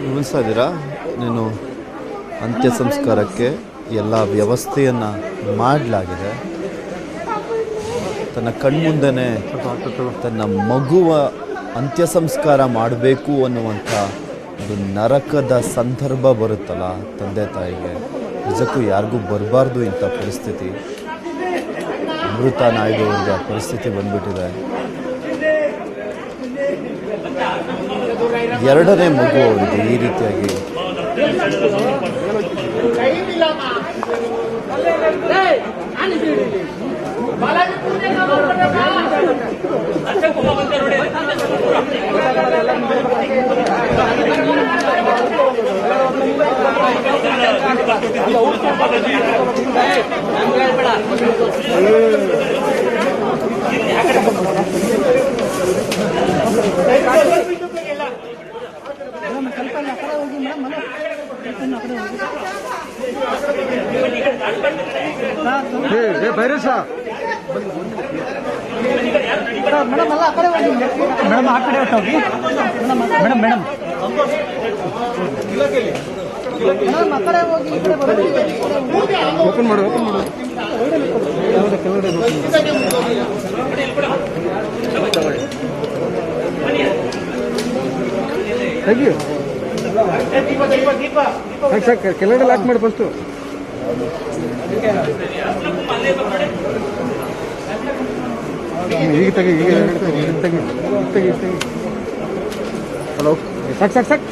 ಗಮನಿಸ್ತಾ ಇದ್ದೀರಾ, ನೀನು ಅಂತ್ಯ ಸಂಸ್ಕಾರಕ್ಕೆ ಎಲ್ಲ ವ್ಯವಸ್ಥೆಯನ್ನು ಮಾಡಲಾಗಿದೆ. ತನ್ನ ಕಣ್ಮುಂದೆನೇ ತನ್ನ ಮಗುವ ಅಂತ್ಯ ಸಂಸ್ಕಾರ ಮಾಡಬೇಕು ಅನ್ನುವಂಥ ಒಂದು ನರಕದ ಸಂದರ್ಭ ಬರುತ್ತಲ್ಲ ತಂದೆ ತಾಯಿಗೆ, ನಿಜಕ್ಕೂ ಯಾರಿಗೂ ಬರಬಾರ್ದು ಇಂಥ ಪರಿಸ್ಥಿತಿ. ಅಮೃತ ನಾಯ್ಡು ಅವ್ರಿಗೆ ಆ ಪರಿಸ್ಥಿತಿ ಬಂದ್ಬಿಟ್ಟಿದೆ. ಎರಡನೇ ಮಗು ಅವರಿಗೆ ಈ ರೀತಿಯಾಗಿ ಭೈರಸ ಮೇಡಮ್ ಅಲ್ಲ ಆ ಕಡೆ ಹೋಗಿ ಮೇಡಮ್, ಆ ಕಡೆ ಹೋಗಿ ಮೇಡಮ್ ಮೇಡಮ್ ಮೇಡಮ್ ಆ ಕಡೆ ಹೋಗಿ ಓಪನ್ ಮಾಡು ಕೆಳಗಡೆ ತೆಗಿಯು ಸಾಕು ಕೆಳಗಡೆ ಲಾಕ್ ಮಾಡಿ ಫಸ್ಟು. ಈಗ ತೆಗಿ, ಈಗ ತೆಗಿ. ಹಲೋ, ಸಾಕು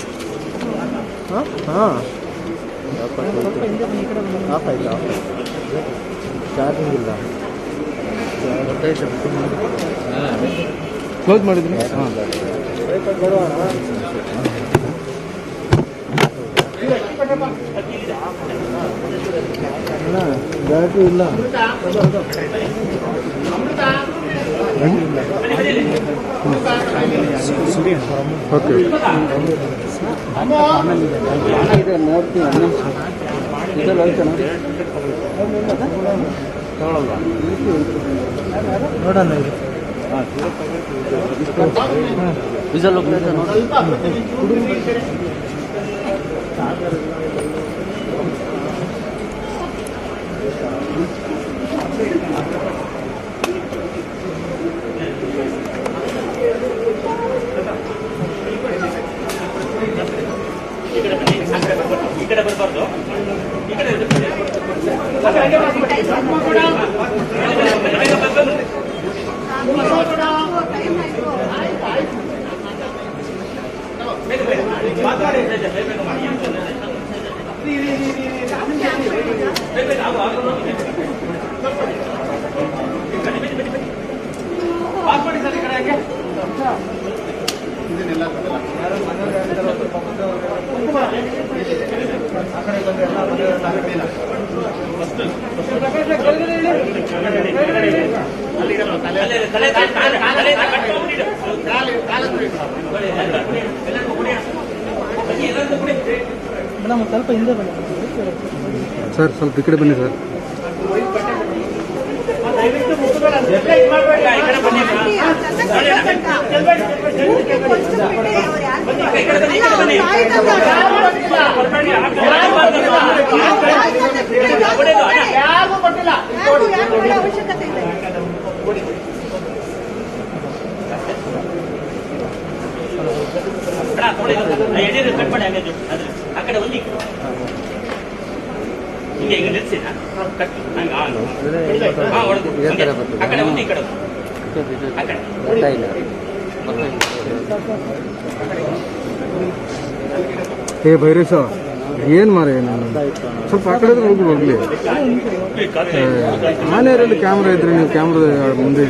ಹಾಂ ಆಫ್ ಆಯ್ತಾ? ಚಾರ್ಜಿಂಗ್ ಇಲ್ಲ, ಕ್ಲೋಸ್ ಮಾಡಿದ್ದೀನಿ. ಹಾಂ ಬ್ಯಾಟ್ರಿ ಇಲ್ಲ. ಓಕೆ ನೋಡೋಣ ಇದು ವಿಸಲ್ ಈ ಕಡೆ ಬರಬಾರ್ದು, ಈ ಕಡೆ ಸ್ವಲ್ಪ ಹಿಂದೆ ಬನ್ನಿ ಸರ್, ಸ್ವಲ್ಪ ಈ ಕಡೆ ಬನ್ನಿ ಸರ್. ಆ ಕಡೆ ಒಂದು ಹಿಂಗೆ ಈಗ ನಿಲ್ಸಿನ ಆ ಕಡೆ ಒಂದು ಈ ಕಡೆ ಹೇ ಭೈರೇಶ, ಏನ್ ಮಾರ ಸ್ವಲ್ಪ ಆ ಕಡೆ ಹೋಗ್ಲಿ. ಆನೆಯಲ್ಲಿ ಕ್ಯಾಮ್ರಾ ಇದ್ರೆ ನೀವು ಕ್ಯಾಮ್ರಾ ಮುಂದೆ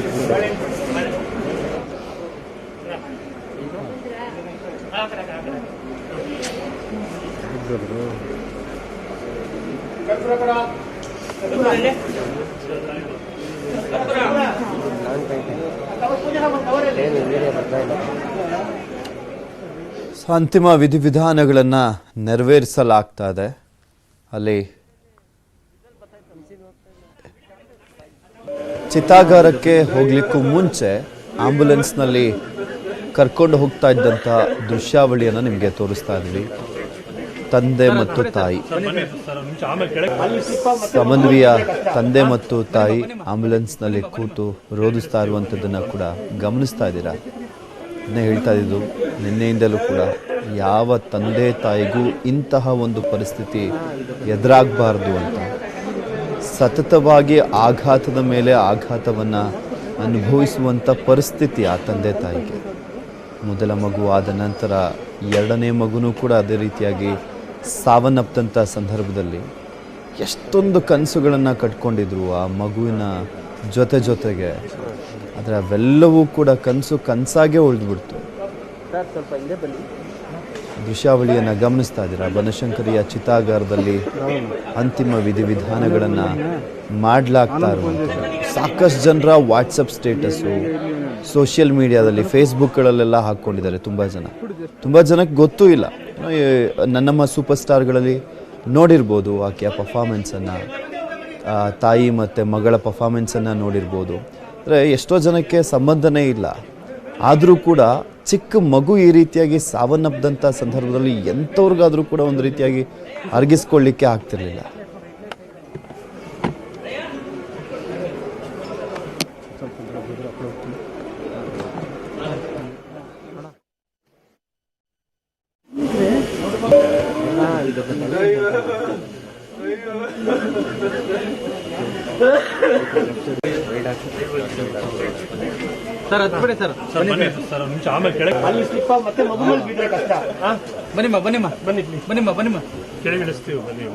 ಅಂತಿಮ ವಿಧಿವಿಧಾನಗಳನ್ನು ನೆರವೇರಿಸಲಾಗ್ತಾ ಇದೆ. ಅಲ್ಲಿ ಚಿತಾಗಾರಕ್ಕೆ ಹೋಗ್ಲಿಕ್ಕೂ ಮುಂಚೆ ಆಂಬ್ಯುಲೆನ್ಸ್ನಲ್ಲಿ ಕರ್ಕೊಂಡು ಹೋಗ್ತಾ ಇದ್ದಂಥ ದೃಶ್ಯಾವಳಿಯನ್ನು ನಿಮಗೆ ತೋರಿಸ್ತಾ ಇದ್ವಿ. ತಂದೆ ಮತ್ತು ತಾಯಿ, ಸಮನ್ವಿಯ ತಂದೆ ಮತ್ತು ತಾಯಿ ಆಂಬ್ಯುಲೆನ್ಸ್ನಲ್ಲಿ ಕೂತು ರೋಧಿಸ್ತಾ ಇರುವಂಥದ್ದನ್ನು ಕೂಡ ಗಮನಿಸ್ತಾ ಇದ್ದೀರಾ. ಅದನ್ನೇ ಹೇಳ್ತಾ ಇದ್ದು, ನಿನ್ನೆಯಿಂದಲೂ ಕೂಡ ಯಾವ ತಂದೆ ತಾಯಿಗೂ ಇಂತಹ ಒಂದು ಪರಿಸ್ಥಿತಿ ಎದುರಾಗಬಾರ್ದು ಅಂತ ಸತತವಾಗಿ ಆಘಾತದ ಮೇಲೆ ಆಘಾತವನ್ನು ಅನುಭವಿಸುವಂಥ ಪರಿಸ್ಥಿತಿ ಆ ತಂದೆ ತಾಯಿಗೆ. ಮೊದಲ ಮಗು ಆದ ನಂತರ ಎರಡನೇ ಮಗುನೂ ಕೂಡ ಅದೇ ರೀತಿಯಾಗಿ ಸಾವನ್ನಪ್ಪಂಥ ಸಂದರ್ಭದಲ್ಲಿ ಎಷ್ಟೊಂದು ಕನಸುಗಳನ್ನು ಕಟ್ಕೊಂಡಿದ್ರು ಆ ಮಗುವಿನ ಜೊತೆಗೆ. ಆದರೆ ಅವೆಲ್ಲವೂ ಕೂಡ ಕನಸಾಗೇ ಉಳಿದ್ಬಿಡ್ತು. ದೃಶ್ಯಾವಳಿಯನ್ನು ಗಮನಿಸ್ತಾ ಇದ್ದೀರಾ. ಬನಶಂಕರಿಯ ಚಿತಾಗಾರದಲ್ಲಿ ಅಂತಿಮ ವಿಧಿವಿಧಾನಗಳನ್ನು ಮಾಡಲಾಗ್ತಾ ಇರುವಂಥದ್ದು. ಸಾಕಷ್ಟು ಜನರ ವಾಟ್ಸಪ್ ಸ್ಟೇಟಸ್ಸು, ಸೋಷಿಯಲ್ ಮೀಡಿಯಾದಲ್ಲಿ, ಫೇಸ್ಬುಕ್ಗಳಲ್ಲೆಲ್ಲ ಹಾಕ್ಕೊಂಡಿದ್ದಾರೆ. ತುಂಬ ಜನಕ್ಕೆ ಗೊತ್ತೂ ಇಲ್ಲ. ನನ್ನಮ್ಮ ಸೂಪರ್ ಸ್ಟಾರ್ಗಳಲ್ಲಿ ನೋಡಿರ್ಬೋದು ಆಕೆಯ ಪರ್ಫಾರ್ಮೆನ್ಸನ್ನು, ತಾಯಿ ಮತ್ತು ಮಗಳ ಪರ್ಫಾರ್ಮೆನ್ಸನ್ನು ನೋಡಿರ್ಬೋದು. ಅಂದರೆ ಎಷ್ಟೋ ಜನಕ್ಕೆ ಸಂಬಂಧನೇ ಇಲ್ಲ. ಆದರೂ ಕೂಡ ಚಿಕ್ಕ ಮಗು ಈ ರೀತಿಯಾಗಿ ಸಾವನ್ನಪ್ಪದಂಥ ಸಂದರ್ಭದಲ್ಲಿ ಎಂಥವ್ರಿಗಾದರೂ ಕೂಡ ಒಂದು ರೀತಿಯಾಗಿ ಅರಗಿಸ್ಕೊಳ್ಳಿಕ್ಕೆ ಆಗ್ತಿರ್ಲಿಲ್ಲ. ಸರ್ ಹತ್ಬಿಡಿ ಸರ್. ಬನ್ನಿ ಸರ್, ಒಂದು ನಿಮಿಷ ಆಮೇಲೆ ಕೆಳಗೆ ಅಲ್ಲಿ ಸ್ಲಿಪ್ ಮತ್ತೆ ಮಗು ಮೇಲೆ ಬಿದ್ರೆ ಕಷ್ಟ. ಬನ್ನಿಮ್ಮ ಕೆಳಗೆ ಇಳಿಸ್ತೀವಿ. ಬನ್ನಿ.